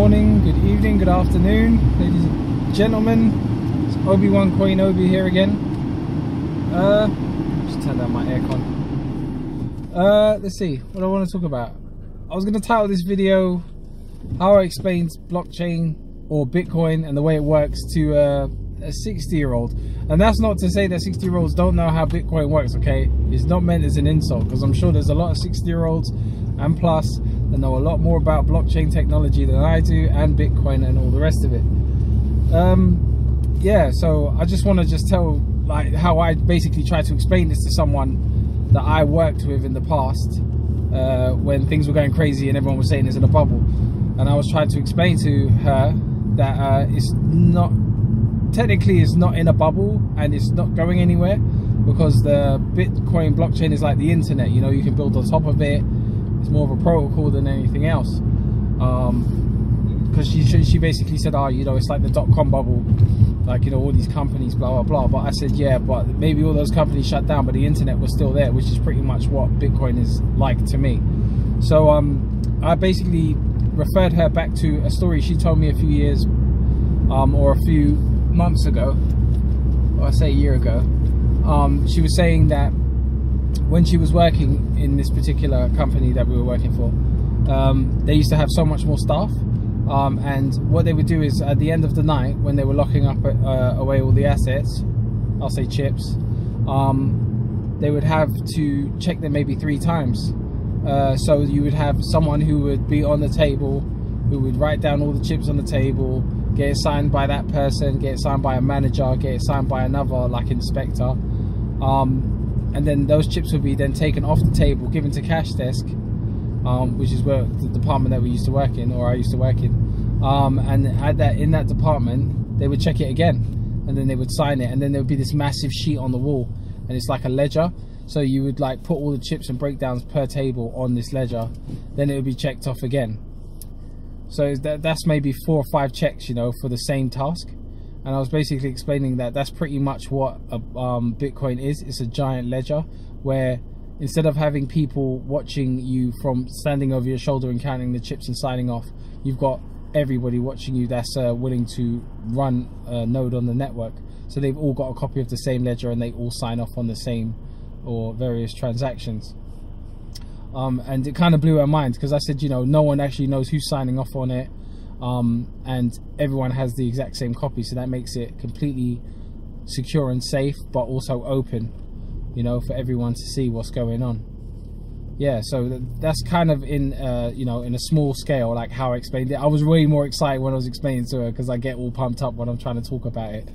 morning, good evening, good afternoon, ladies and gentlemen. It's Obi-Wan Coin Obi here again. Just turn down my aircon. Let's see what I want to talk about. I was going to title this video how I explained blockchain or Bitcoin and the way it works to a 60-year-old. And that's not to say that 60-year-olds don't know how Bitcoin works, okay? It's not meant as an insult, because I'm sure there's a lot of 60-year-olds and plus that know a lot more about blockchain technology than I do, and Bitcoin and all the rest of it. Yeah, so I just want to tell like how I basically try to explain this to someone that I worked with in the past when things were going crazy and everyone was saying it's in a bubble. And I was trying to explain to her that it's not, technically it's not in a bubble and it's not going anywhere, because the Bitcoin blockchain is like the internet, you know, you can build on top of it. It's more of a protocol than anything else. Because she basically said, oh, you know, it's like the .com bubble, like, you know, all these companies, blah blah blah. But I said, yeah, but maybe all those companies shut down, but the internet was still there, which is pretty much what Bitcoin is like to me. So I basically referred her back to a story she told me a few years or a few months ago, or I say a year ago. She was saying that when she was working in this particular company that we were working for, they used to have so much more staff, and what they would do is at the end of the night, when they were locking up away all the assets, I'll say chips, they would have to check them maybe 3 times. So you would have someone who would be on the table, who would write down all the chips on the table, get it signed by that person, get it signed by a manager, get it signed by another like inspector, and then those chips would be then taken off the table, given to cash desk, which is where the department that we used to work in, or I used to work in, and in that department they would check it again, and then they would sign it, and then there would be this massive sheet on the wall, and it's like a ledger. So you would like put all the chips and breakdowns per table on this ledger, then it would be checked off again. So that's maybe 4 or 5 checks, you know, for the same task. And I was basically explaining that that's pretty much what Bitcoin is. It's a giant ledger where instead of having people watching you from standing over your shoulder and counting the chips and signing off, you've got everybody watching you that's willing to run a node on the network. So they've all got a copy of the same ledger and they all sign off on the same or various transactions. And it kind of blew her mind, because I said, you know, no one actually knows who's signing off on it, and everyone has the exact same copy, so that makes it completely secure and safe, but also open, you know, for everyone to see what's going on. Yeah, so that's kind of in you know, in a small scale, like how I explained it. I was way more excited when I was explaining to her, because I get all pumped up when I'm trying to talk about it.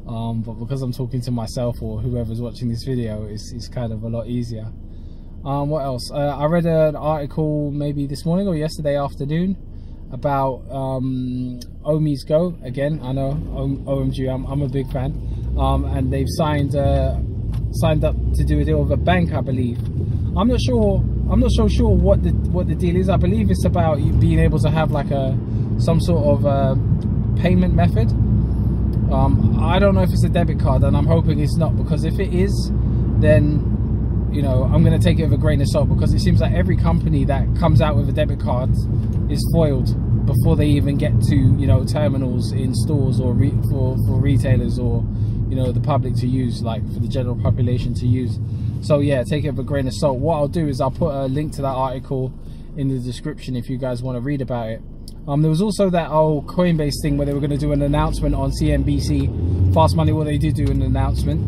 But because I'm talking to myself or whoever's watching this video, it's kind of a lot easier. What else? I read an article maybe this morning or yesterday afternoon about Omise Go. Again, I know, OMG, I'm a big fan. And they've signed up to do a deal with a bank, I believe. I'm not so sure what the deal is. I believe it's about you being able to have like some sort of payment method. I don't know if it's a debit card, and I'm hoping it's not, because if it is, then, you know, I'm going to take it with a grain of salt, because it seems like every company that comes out with a debit card is foiled before they even get to, you know, terminals in stores or for retailers, or, you know, the public to use, like for the general population to use. So yeah, take it with a grain of salt. What I'll do is I'll put a link to that article in the description if you guys want to read about it. There was also that old Coinbase thing where they were going to do an announcement on CNBC Fast Money. Well, they did do an announcement,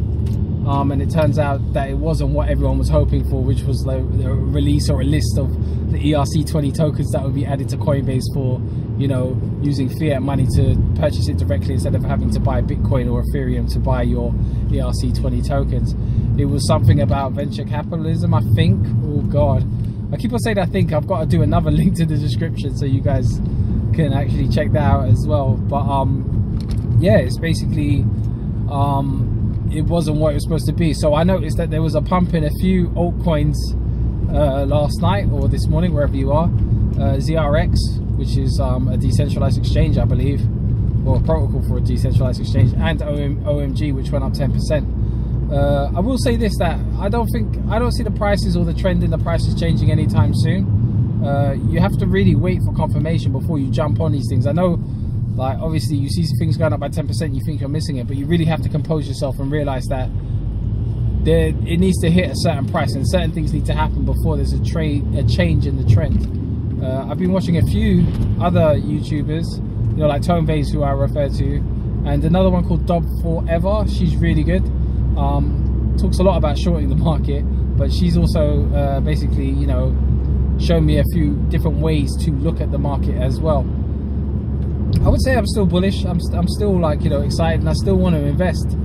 and it turns out that it wasn't what everyone was hoping for, which was like a release or a list of the ERC20 tokens that would be added to Coinbase for, you know, using fiat money to purchase it directly instead of having to buy Bitcoin or Ethereum to buy your ERC20 tokens. It was something about venture capitalism, I think. Oh God, I keep on saying I think. I've got to do another link to the description so you guys can actually check that out as well. But yeah, it's basically it wasn't what it was supposed to be. So I noticed that there was a pump in a few altcoins last night or this morning, wherever you are. ZRX, which is a decentralized exchange, I believe, or a protocol for a decentralized exchange, and OMG, which went up 10%. I will say this, that I don't see the prices or the trend in the prices changing anytime soon. you have to really wait for confirmation before you jump on these things. I know, like, obviously you see things going up by 10%, you think you're missing it, but you really have to compose yourself and realize that it needs to hit a certain price and certain things need to happen before there's a change in the trend. I've been watching a few other YouTubers, you know, like Coinbase, who I refer to, and another one called Dob Forever. She's really good. Talks a lot about shorting the market, but she's also basically, you know, shown me a few different ways to look at the market as well. I would say I'm still bullish. I'm still, like, you know, excited, and I still want to invest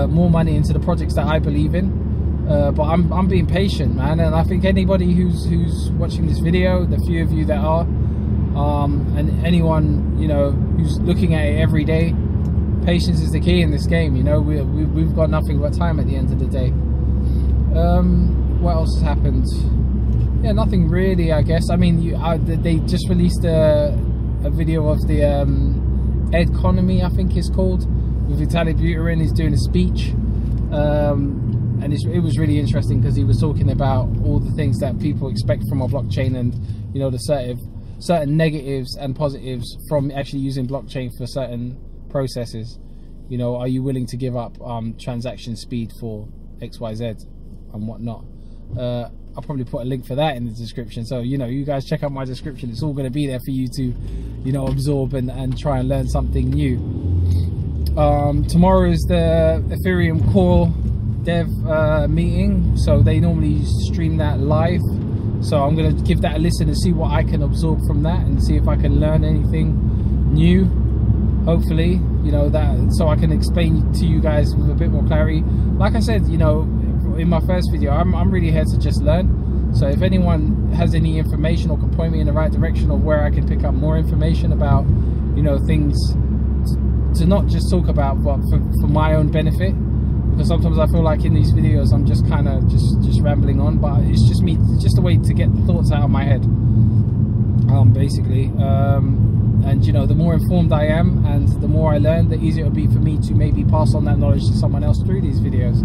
more money into the projects that I believe in. But I'm being patient, man, and I think anybody who's watching this video, the few of you that are, and anyone, you know, who's looking at it every day, patience is the key in this game. You know, we've got nothing but time at the end of the day. What else has happened? Yeah, nothing really, I guess. I mean, they just released a video of the economy, I think it's called, with Vitaly Buterin. He's doing a speech, and it was really interesting because he was talking about all the things that people expect from a blockchain, and, you know, the certain negatives and positives from actually using blockchain for certain processes. You know, are you willing to give up transaction speed for XYZ and whatnot? I'll probably put a link for that in the description, so, you know, you guys check out my description. It's all going to be there for you to, you know, absorb and try and learn something new. Tomorrow is the Ethereum core dev meeting, so they normally stream that live, so I'm going to give that a listen and see what I can absorb from that, and see if I can learn anything new, hopefully, you know, that, so I can explain to you guys with a bit more clarity. Like I said, you know, in my first video, I'm really here to just learn. So if anyone has any information or can point me in the right direction of where I can pick up more information about, you know, things to not just talk about, but for my own benefit, because sometimes I feel like in these videos I'm just kind of just rambling on, but it's just me, it's just a way to get the thoughts out of my head, basically. And, you know, the more informed I am and the more I learn, the easier it'll be for me to maybe pass on that knowledge to someone else through these videos.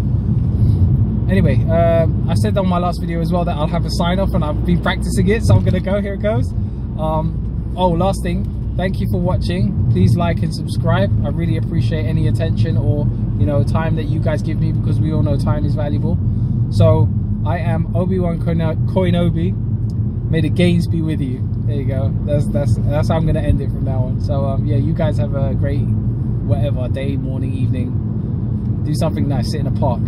Anyway, I said on my last video as well that I'll have a sign off, and I've been practicing it, so I'm gonna go. Here it goes. Oh, last thing, thank you for watching. Please like and subscribe. I really appreciate any attention or, you know, time that you guys give me, because we all know time is valuable. So I am Obi-Wan Coinobi. May the gains be with you. There you go. That's how I'm gonna end it from now on. So yeah, you guys have a great whatever day, morning, evening. Do something nice. Sit in a park.